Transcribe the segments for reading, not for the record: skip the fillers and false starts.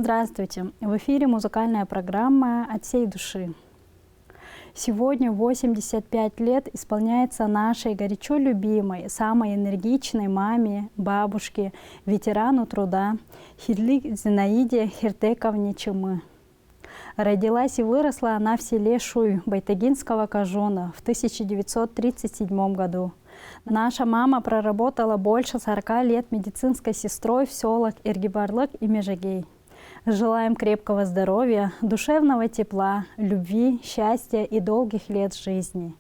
Здравствуйте! В эфире музыкальная программа «От всей души». Сегодня 85 лет исполняется нашей горячо любимой, самой энергичной маме, бабушке, ветерану труда Хидлик Зинаиде Хиртековне Чымы. Родилась и выросла она в селе Шуй Байтагинского Кажона в 1937 году. Наша мама проработала больше 40 лет медицинской сестрой в селах Эргибарлык и Межегей. Желаем крепкого здоровья, душевного тепла, любви, счастья и долгих лет жизни.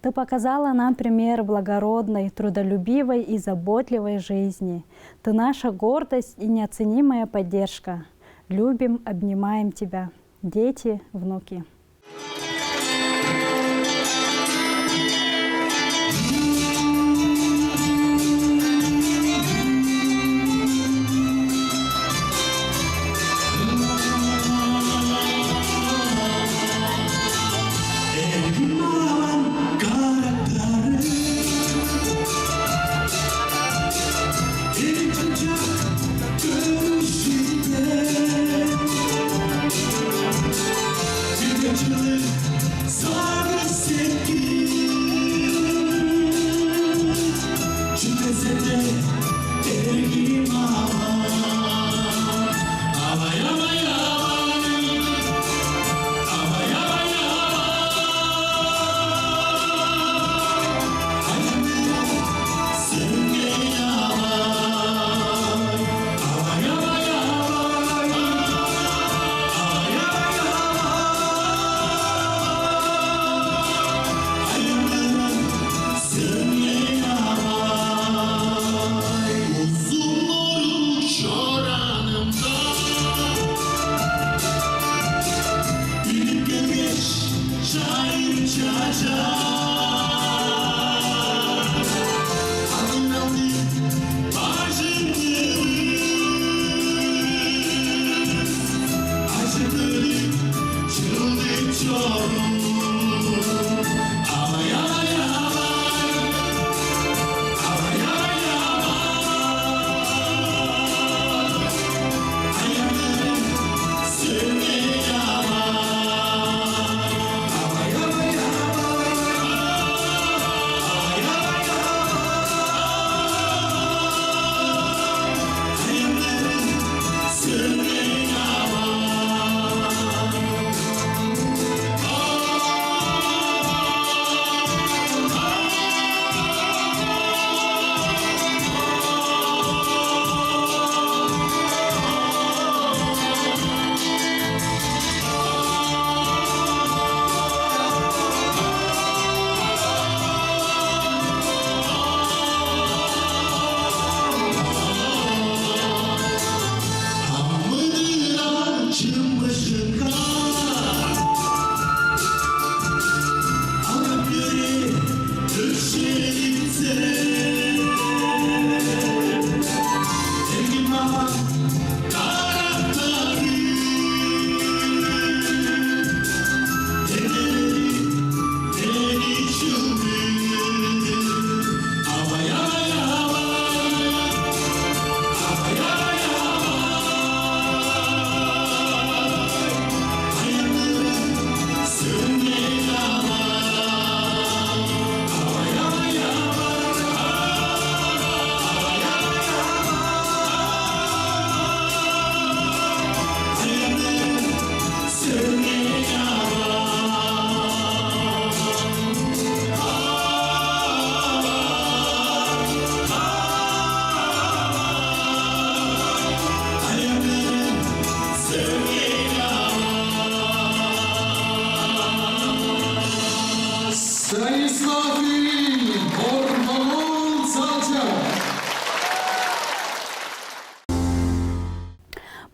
Ты показала нам пример благородной, трудолюбивой и заботливой жизни. Ты наша гордость и неоценимая поддержка. Любим, обнимаем тебя. Дети, внуки.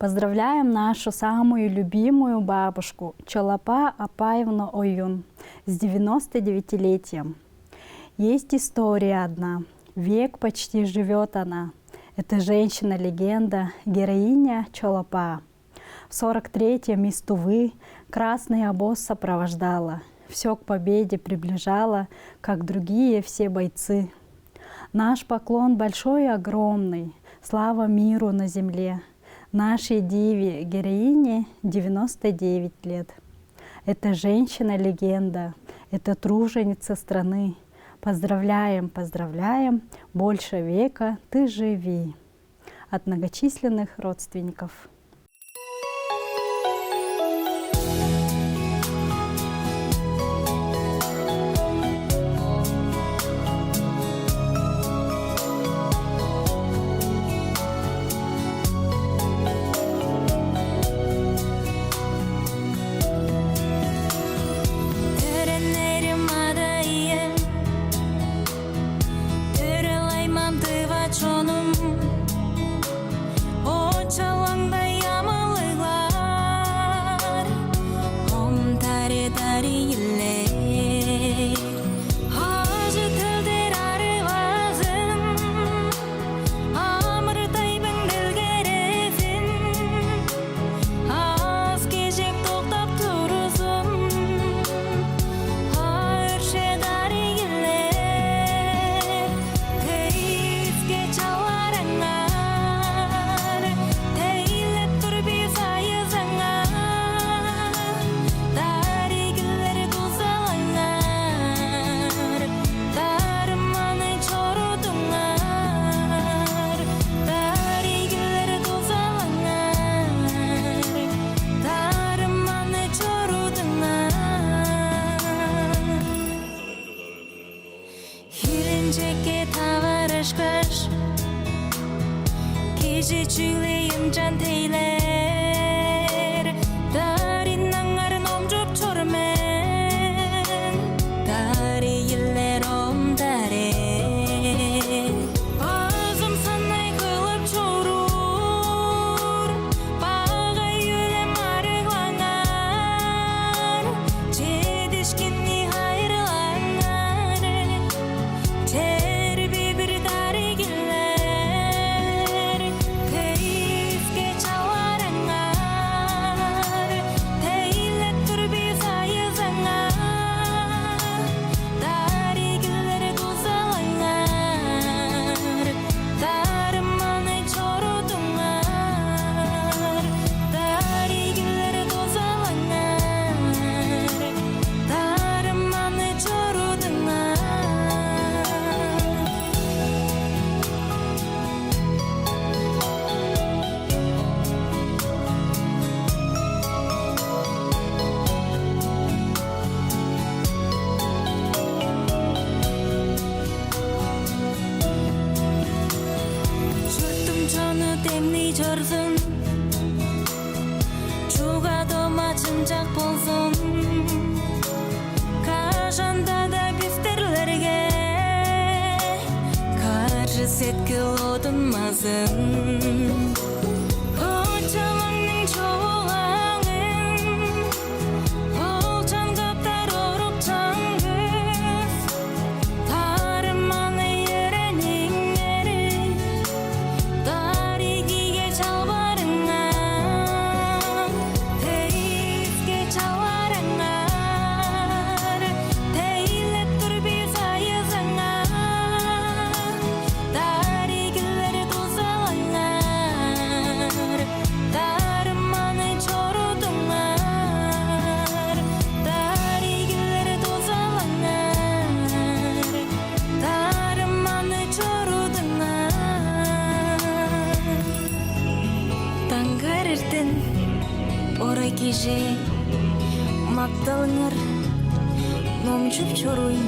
Поздравляем нашу самую любимую бабушку Чолапа Апаевну Оюн с 99-летием. Есть история одна, век почти живет она. Это женщина-легенда, героиня Чолапа. В 43-м из Тувы красный обоз сопровождала, все к победе приближала, как другие все бойцы. Наш поклон большой и огромный, слава миру на земле. Нашей диве героине 99 лет. Это женщина-легенда, это труженица страны. Поздравляем, поздравляем, больше века ты живи. От многочисленных родственников. Kişi çüğleyim can teyler Darin nangarın omcup çormen Dari yiller om dare Ağzım sanay kılıp çoğurur Bağa yüylem arıglanar Çedişkinni hayırlanar Terbi bir dari giller 땜니 저르슨 죽어도 맞은작 болсын Кажандада бифтерлерге Каржы сеткіл одынмазын Очалаңның çoğulağın Олчан қаптар ұрып чаңгыз Тарыманы еренің ері Орай кеже мақталыңыр Номчуп чоруйын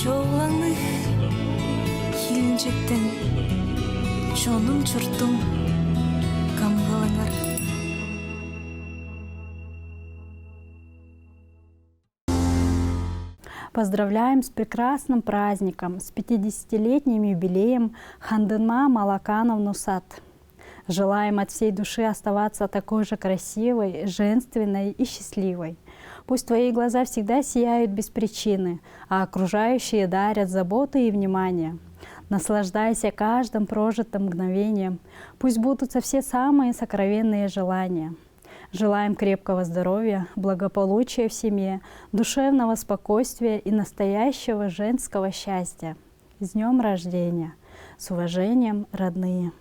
Çoğulаңых Хилінчектен Чоным чұрттың Камғалыңыр Поздравляем с прекрасным праздником, с 50-летним юбилеем Хандынма Малакановну Сад. Желаем от всей души оставаться такой же красивой, женственной и счастливой. Пусть твои глаза всегда сияют без причины, а окружающие дарят заботы и внимание. Наслаждайся каждым прожитым мгновением. Пусть сбудутся все самые сокровенные желания. Желаем крепкого здоровья, благополучия в семье, душевного спокойствия и настоящего женского счастья. С днем рождения! С уважением, родные!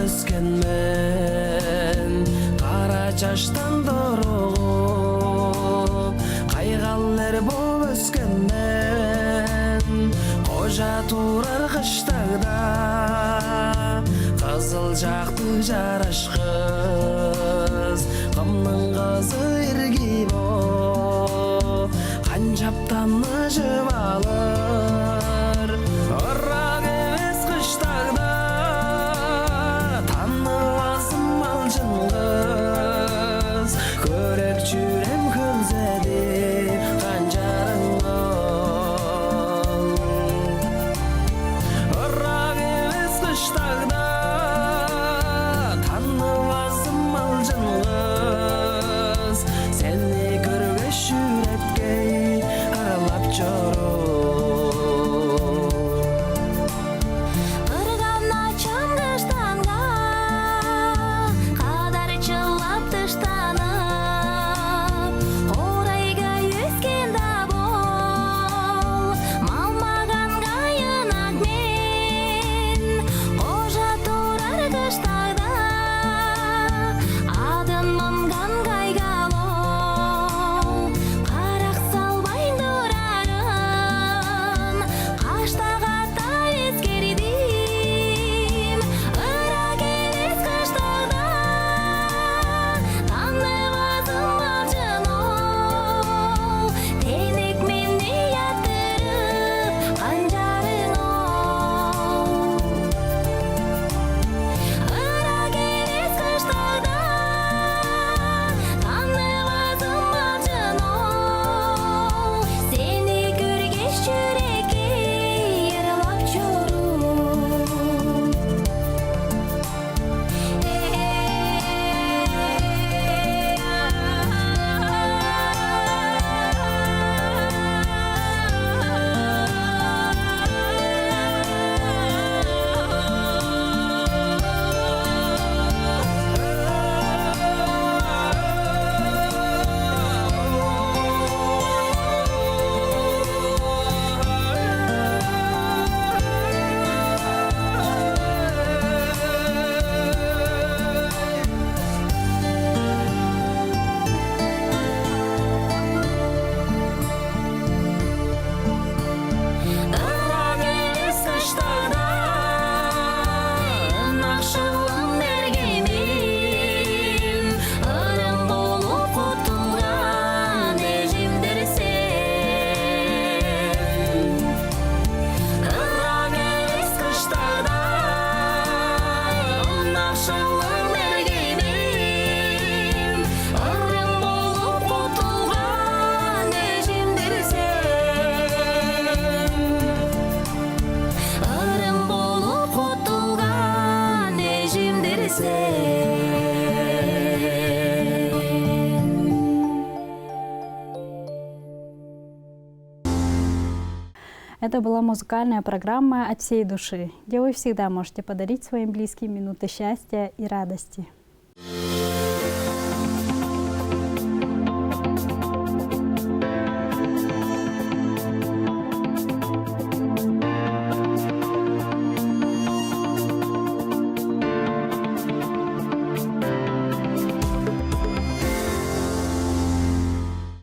өскенмен, қара чаштан дорогуп, кайгаллар боп өскенмен, кожа турар кыштагда, кызыл жакты жарашкыз, кымдын кызы иргибо, канчаптан ыжып алыр, ырак эмес кыштагда, тааныбасым алжын кыз, көрөк жүрем күлзедип канжарың ол. Ырак эмес кыштагда, тааныбасым алжын кыз, сени көргөч жүрөткөй арлап жоруп. Ыргана чаңгыштанга кадар чылап тыштанып, корайга өскен да бол, малмаган кайынак мен, кожа турар кыштагда, адын манган кайгабол, карак салбай турарын, каштага тай эскердим, ырак эмес кыштагда, тааныбасым алжын ол, тенек мени яттырып канжарың ол. Ырак эмес кыштагда, тааныбасым алжын ол, сени көргөч жүрекке ырлап Ырак эмес кыштагда, ынакшылым бергеним, ырым болуп кутулган эжимдер сен. Ырак эмес кыштагда, ынакшылым бергеним, ырым болуп кутулган эжимдер сен. Ырым болуп кутулган эжимдер сен. Это была музыкальная программа «От всей души», где вы всегда можете подарить своим близким минуты счастья и радости.